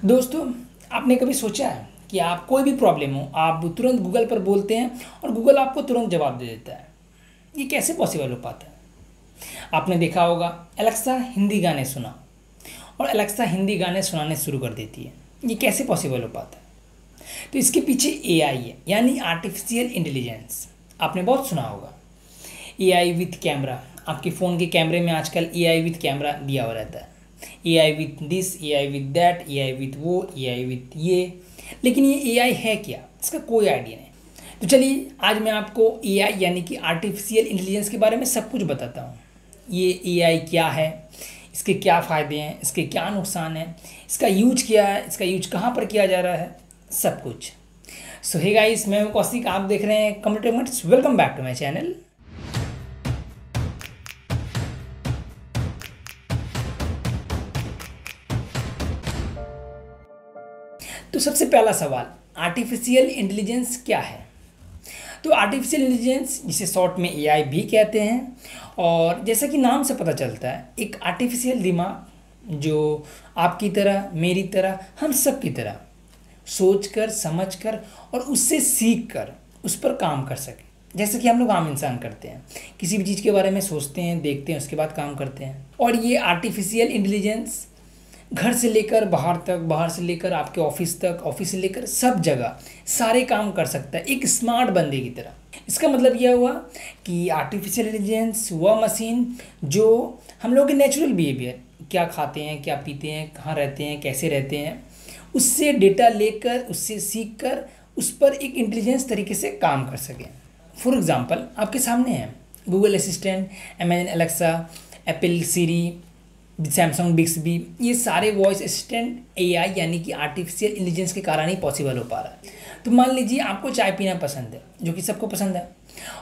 दोस्तों, आपने कभी सोचा है कि आप कोई भी प्रॉब्लम हो आप तुरंत गूगल पर बोलते हैं और गूगल आपको तुरंत जवाब दे देता है। ये कैसे पॉसिबल हो पाता है? आपने देखा होगा एलेक्सा हिंदी गाने सुना और एलेक्सा हिंदी गाने सुनाने शुरू कर देती है। ये कैसे पॉसिबल हो पाता है? तो इसके पीछे एआई है, यानी आर्टिफिशियल इंटेलिजेंस। आपने बहुत सुना होगा एआई विथ कैमरा। आपके फ़ोन के कैमरे में आजकल एआई विथ कैमरा दिया हुआ रहता है। AI with this, AI with that, AI with वो, एआई विथ ये। लेकिन ये एआई है क्या? इसका कोई आइडिया नहीं। तो चलिए आज मैं आपको एआई यानी कि आर्टिफिशियल इंटेलिजेंस के बारे में सब कुछ बताता हूँ। ये एआई क्या है, इसके क्या फ़ायदे हैं, इसके क्या नुकसान हैं, इसका यूज क्या है, इसका यूज कहाँ पर किया जा रहा है, सब कुछ। सो हे गाइस, मैं हूं कौशिक, आप देख रहे हैं computer minutes. Welcome back to my channel. तो सबसे पहला सवाल, आर्टिफिशियल इंटेलिजेंस क्या है? तो आर्टिफिशियल इंटेलिजेंस, जिसे शॉर्ट में एआई भी कहते हैं, और जैसा कि नाम से पता चलता है, एक आर्टिफिशियल दिमाग जो आपकी तरह, मेरी तरह, हम सब की तरह सोचकर, समझकर और उससे सीख कर उस पर काम कर सके। जैसे कि हम लोग आम इंसान करते हैं, किसी भी चीज़ के बारे में सोचते हैं, देखते हैं, उसके बाद काम करते हैं। और ये आर्टिफिशियल इंटेलिजेंस घर से लेकर बाहर तक, बाहर से लेकर आपके ऑफिस तक, ऑफिस से लेकर सब जगह सारे काम कर सकता है एक स्मार्ट बंदे की तरह। इसका मतलब यह हुआ कि आर्टिफिशियल इंटेलिजेंस वह मशीन जो हम लोग के नेचुरल बिहेवियर, क्या खाते हैं, क्या पीते हैं, कहाँ रहते हैं, कैसे रहते हैं, उससे डेटा लेकर, उससे सीख कर उस पर एक इंटेलिजेंस तरीके से काम कर सकें। फॉर एग्ज़ाम्पल, आपके सामने है Google Assistant, Amazon Alexa, Apple Siri, Samsung Bixby. ये सारे वॉइस असिस्टेंट एआई यानी कि आर्टिफिशियल इंटेलिजेंस के कारण ही पॉसिबल हो पा रहा है। तो मान लीजिए आपको चाय पीना पसंद है, जो कि सबको पसंद है,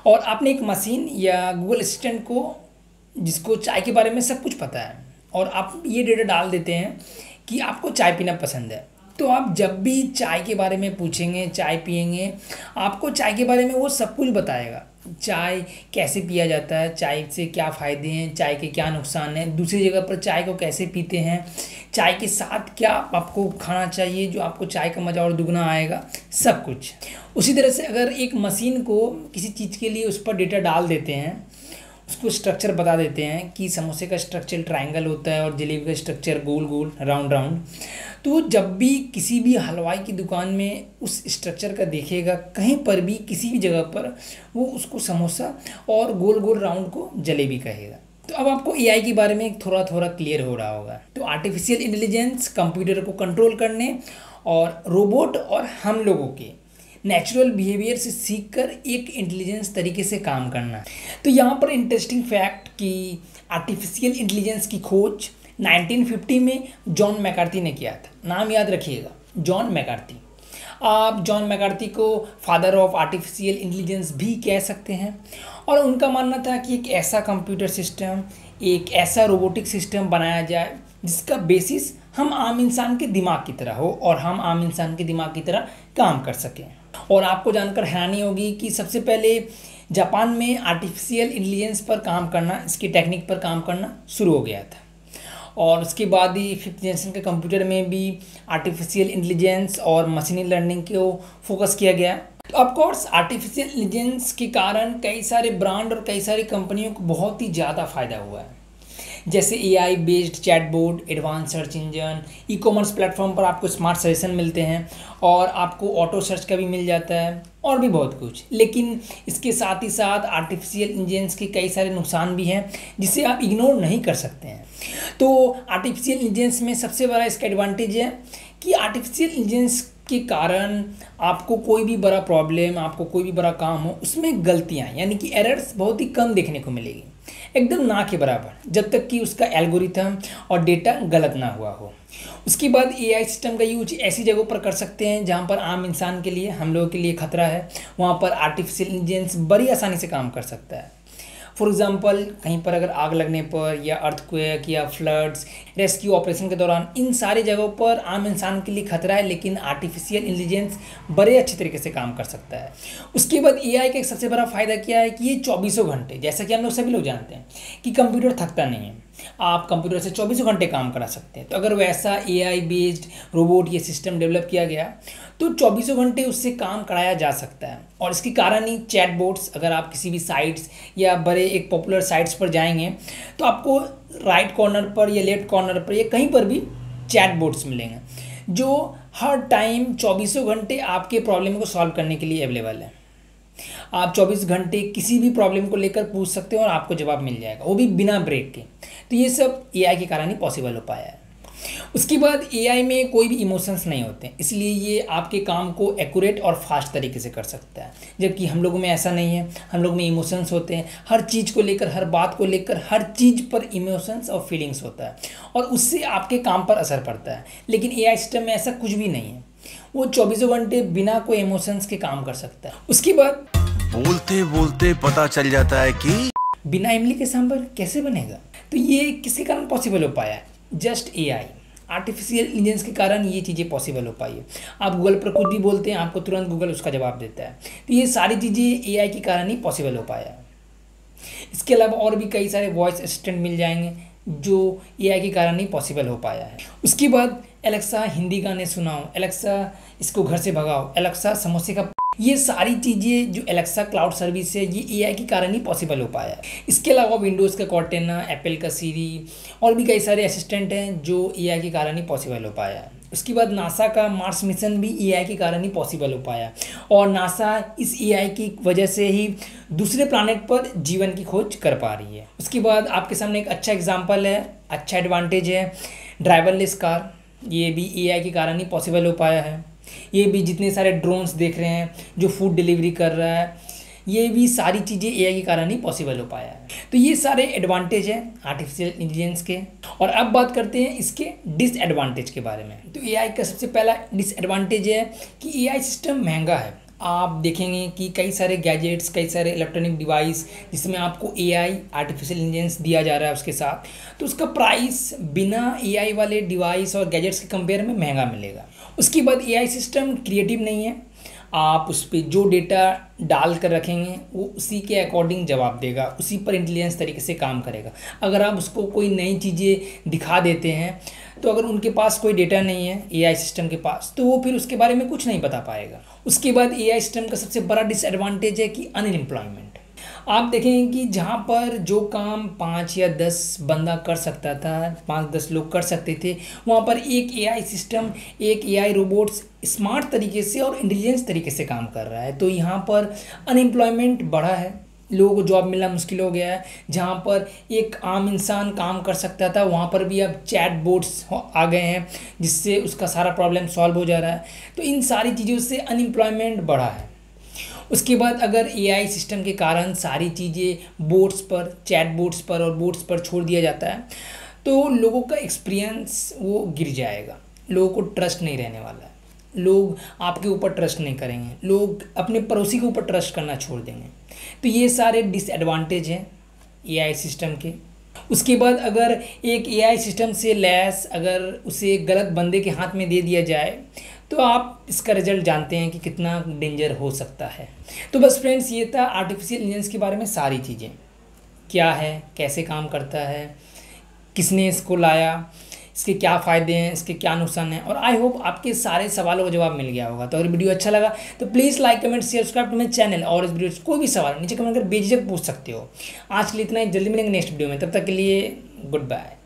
और आपने एक मशीन या गूगल असिस्टेंट को, जिसको चाय के बारे में सब कुछ पता है, और आप ये डेटा डाल देते हैं कि आपको चाय पीना पसंद है। तो आप जब भी चाय के बारे में पूछेंगे, चाय पियेंगे, आपको चाय के बारे में वो सब कुछ बताएगा। चाय कैसे पिया जाता है, चाय से क्या फ़ायदे हैं, चाय के क्या नुकसान हैं, दूसरी जगह पर चाय को कैसे पीते हैं, चाय के साथ क्या आपको खाना चाहिए जो आपको चाय का मज़ा और दुगना आएगा, सब कुछ। उसी तरह से अगर एक मशीन को किसी चीज़ के लिए उस पर डेटा डाल देते हैं, उसको स्ट्रक्चर बता देते हैं कि समोसे का स्ट्रक्चर ट्रायंगल होता है और जलेबी का स्ट्रक्चर गोल गोल, राउंड राउंड, तो जब भी किसी भी हलवाई की दुकान में उस स्ट्रक्चर का देखेगा, कहीं पर भी किसी भी जगह पर, वो उसको समोसा और गोल गोल राउंड को जलेबी कहेगा। तो अब आपको एआई के बारे में थोड़ा थोड़ा क्लियर हो रहा होगा। तो आर्टिफिशियल इंटेलिजेंस कंप्यूटर को कंट्रोल करने और रोबोट और हम लोगों के नेचुरल बिहेवियर से सीखकर एक इंटेलिजेंस तरीके से काम करना। तो यहाँ पर इंटरेस्टिंग फैक्ट कि आर्टिफिशियल इंटेलिजेंस की खोज 1950 में जॉन मैकार्थी ने किया था। नाम याद रखिएगा, जॉन मैकार्थी। आप जॉन मैकार्थी को फादर ऑफ आर्टिफिशियल इंटेलिजेंस भी कह सकते हैं। और उनका मानना था कि एक ऐसा कंप्यूटर सिस्टम, एक ऐसा रोबोटिक सिस्टम बनाया जाए जिसका बेसिस हम आम इंसान के दिमाग की तरह हो और हम आम इंसान के दिमाग की तरह काम कर सकें। और आपको जानकर हैरानी होगी कि सबसे पहले जापान में आर्टिफिशियल इंटेलिजेंस पर काम करना, इसकी टेक्निक पर काम करना शुरू हो गया था। और उसके बाद ही 5th जनरेशन के कंप्यूटर में भी आर्टिफिशियल इंटेलिजेंस और मशीनी लर्निंग को फोकस किया गया। तो ऑफकोर्स आर्टिफिशियल इंटेलिजेंस के कारण कई सारे ब्रांड और कई सारी कंपनियों को बहुत ही ज़्यादा फ़ायदा हुआ है। जैसे AI based chatbot, advance search engine, e commerce platform पर आपको स्मार्ट सजेशन मिलते हैं और आपको ऑटो सर्च का भी मिल जाता है, और भी बहुत कुछ। लेकिन इसके साथ ही साथ आर्टिफिशियल इंटेलिजेंस के कई सारे नुकसान भी हैं जिसे आप इग्नोर नहीं कर सकते हैं। तो आर्टिफिशियल इंटेलिजेंस में सबसे बड़ा इसका एडवांटेज है कि आर्टिफिशियल इंटेलिजेंस के कारण आपको कोई भी बड़ा प्रॉब्लम, आपको कोई भी बड़ा काम हो, उसमें गलतियाँ यानी कि एरर्स बहुत ही कम देखने को मिलेगी, एकदम ना के बराबर, जब तक कि उसका एल्गोरिथम और डेटा गलत ना हुआ हो। उसके बाद एआई सिस्टम का यूज ऐसी जगहों पर कर सकते हैं जहां पर आम इंसान के लिए, हम लोगों के लिए खतरा है, वहां पर आर्टिफिशियल इंटेलिजेंस बड़ी आसानी से काम कर सकता है। फॉर एग्जांपल कहीं पर अगर आग लगने पर या अर्थक्वेक या फ्लड्स, रेस्क्यू ऑपरेशन के दौरान इन सारी जगहों पर आम इंसान के लिए खतरा है, लेकिन आर्टिफिशियल इंटेलिजेंस बड़े अच्छे तरीके से काम कर सकता है। उसके बाद एआई का एक सबसे बड़ा फ़ायदा क्या है कि ये 24 घंटे, जैसा कि हम लोग सभी लोग जानते हैं कि कंप्यूटर थकता नहीं है, आप कंप्यूटर से 24 घंटे काम करा सकते हैं। तो अगर वैसा एआई बेस्ड रोबोट ये सिस्टम डेवलप किया गया तो 24 घंटे उससे काम कराया जा सकता है। और इसके कारण ही चैटबॉट्स, अगर आप किसी भी साइट्स या बड़े एक पॉपुलर साइट्स पर जाएंगे तो आपको राइट कॉर्नर पर या लेफ्ट कॉर्नर पर या कहीं पर भी चैटबॉट्स मिलेंगे जो हर टाइम 24 घंटे आपके प्रॉब्लम को सॉल्व करने के लिए अवेलेबल है। आप 24 घंटे किसी भी प्रॉब्लम को लेकर पूछ सकते हो और आपको जवाब मिल जाएगा, वो भी बिना ब्रेक के। तो ये सब एआई के कारण ही पॉसिबल हो पाया है। उसके बाद एआई में कोई भी इमोशंस नहीं होते, इसलिए ये आपके काम को एक्यूरेट और फास्ट तरीके से कर सकता है, जबकि हम लोगों में ऐसा नहीं है। हम लोग में इमोशंस होते हैं, हर चीज़ को लेकर, हर बात को लेकर, हर चीज़ पर इमोशंस और फीलिंग्स होता है और उससे आपके काम पर असर पड़ता है। लेकिन एआई सिस्टम में ऐसा कुछ भी नहीं है, वो 24 घंटे बिना कोई इमोशंस के काम कर सकता है। उसके बाद बोलते बोलते पता चल जाता है कि बिना इमली के सांभर कैसे बनेगा। तो ये किसके कारण पॉसिबल हो पाया है? जस्ट एआई, आर्टिफिशियल इंटेलिजेंस के कारण ये चीज़ें पॉसिबल हो पाई है। आप गूगल पर कुछ भी बोलते हैं, आपको तुरंत गूगल उसका जवाब देता है। तो ये सारी चीज़ें एआई के कारण ही पॉसिबल हो पाया है। इसके अलावा और भी कई सारे वॉइस असिस्टेंट मिल जाएंगे जो एआई के कारण ही पॉसिबल हो पाया है। उसके बाद एलेक्सा हिंदी गाने सुनाओ, एलेक्सा इसको घर से भगाओ, एलेक्सा समोसे का, ये सारी चीज़ें जो एलेक्सा क्लाउड सर्विस है ये एआई के कारण ही पॉसिबल हो पाया है। इसके अलावा विंडोज़ का कॉर्टेना, एप्पल का सीरी और भी कई सारे असिस्टेंट हैं जो एआई के कारण ही पॉसिबल हो पाया है। उसके बाद नासा का मार्स मिशन भी एआई के कारण ही पॉसिबल हो पाया और नासा इस एआई की वजह से ही दूसरे प्लैनेट पर जीवन की खोज कर पा रही है। उसके बाद आपके सामने एक अच्छा एग्जाम्पल है, अच्छा एडवांटेज है ड्राइवरलेस कार, ये भी एआई के कारण ही पॉसिबल हो पाया है। ये भी जितने सारे ड्रोन्स देख रहे हैं जो फूड डिलीवरी कर रहा है, ये भी सारी चीज़ें एआई के कारण ही पॉसिबल हो पाया है। तो ये सारे एडवांटेज हैं आर्टिफिशियल इंटेलिजेंस के। और अब बात करते हैं इसके डिसएडवांटेज के बारे में। तो एआई का सबसे पहला डिसएडवांटेज है कि एआई सिस्टम महंगा है। आप देखेंगे कि कई सारे गैजेट्स, कई सारे इलेक्ट्रॉनिक डिवाइस जिसमें आपको एआई, आर्टिफिशियल इंटेलिजेंस दिया जा रहा है उसके साथ, तो उसका प्राइस बिना एआई वाले डिवाइस और गैजेट्स के कंपेयर में महंगा मिलेगा। उसके बाद एआई सिस्टम क्रिएटिव नहीं है, आप उस पर जो डेटा डाल कर रखेंगे वो उसी के अकॉर्डिंग जवाब देगा, उसी पर इंटेलिजेंस तरीके से काम करेगा। अगर आप उसको कोई नई चीज़ें दिखा देते हैं तो अगर उनके पास कोई डेटा नहीं है एआई सिस्टम के पास, तो वो फिर उसके बारे में कुछ नहीं बता पाएगा। उसके बाद एआई सिस्टम का सबसे बड़ा डिसएडवांटेज है कि अनएम्प्लॉयमेंट। आप देखेंगे कि जहाँ पर जो काम 5 या 10 बंदा कर सकता था, 5-10 लोग कर सकते थे, वहाँ पर एक एआई सिस्टम, एक एआई रोबोट्स स्मार्ट तरीके से और इंटेलिजेंस तरीके से काम कर रहा है। तो यहाँ पर अनएम्प्लॉयमेंट बढ़ा है, लोगों को जॉब मिलना मुश्किल हो गया है। जहाँ पर एक आम इंसान काम कर सकता था वहाँ पर भी अब चैट बोट्स आ गए हैं जिससे उसका सारा प्रॉब्लम सॉल्व हो जा रहा है। तो इन सारी चीज़ों से अनएम्प्लॉयमेंट बढ़ा है। उसके बाद अगर एआई सिस्टम के कारण सारी चीज़ें बोट्स पर, चैट बोट्स पर और बोट्स पर छोड़ दिया जाता है तो लोगों का एक्सपीरियंस वो गिर जाएगा, लोगों को ट्रस्ट नहीं रहने वाला है, लोग आपके ऊपर ट्रस्ट नहीं करेंगे, लोग अपने पड़ोसी के ऊपर ट्रस्ट करना छोड़ देंगे। तो ये सारे डिसएडवांटेज हैं एआई सिस्टम के। उसके बाद अगर एक एआई सिस्टम से लैस अगर उसे गलत बंदे के हाथ में दे दिया जाए तो आप इसका रिजल्ट जानते हैं कि कितना डेंजर हो सकता है। तो बस फ्रेंड्स, ये था आर्टिफिशियल इंटेलिजेंस के बारे में सारी चीज़ें, क्या है, कैसे काम करता है, किसने इसको लाया, इसके क्या फ़ायदे हैं, इसके क्या नुकसान हैं। और आई होप आपके सारे सवालों का जवाब मिल गया होगा। तो अगर वीडियो अच्छा लगा तो please like, comment, share, subscribe to my channel. और इस वीडियो से कोई भी सवाल नीचे कमेंट कर बेझिझक पूछ सकते हो। आज के लिए इतना ही, जल्दी मिलेंगे नेक्स्ट वीडियो में, तब तक के लिए गुड बाय।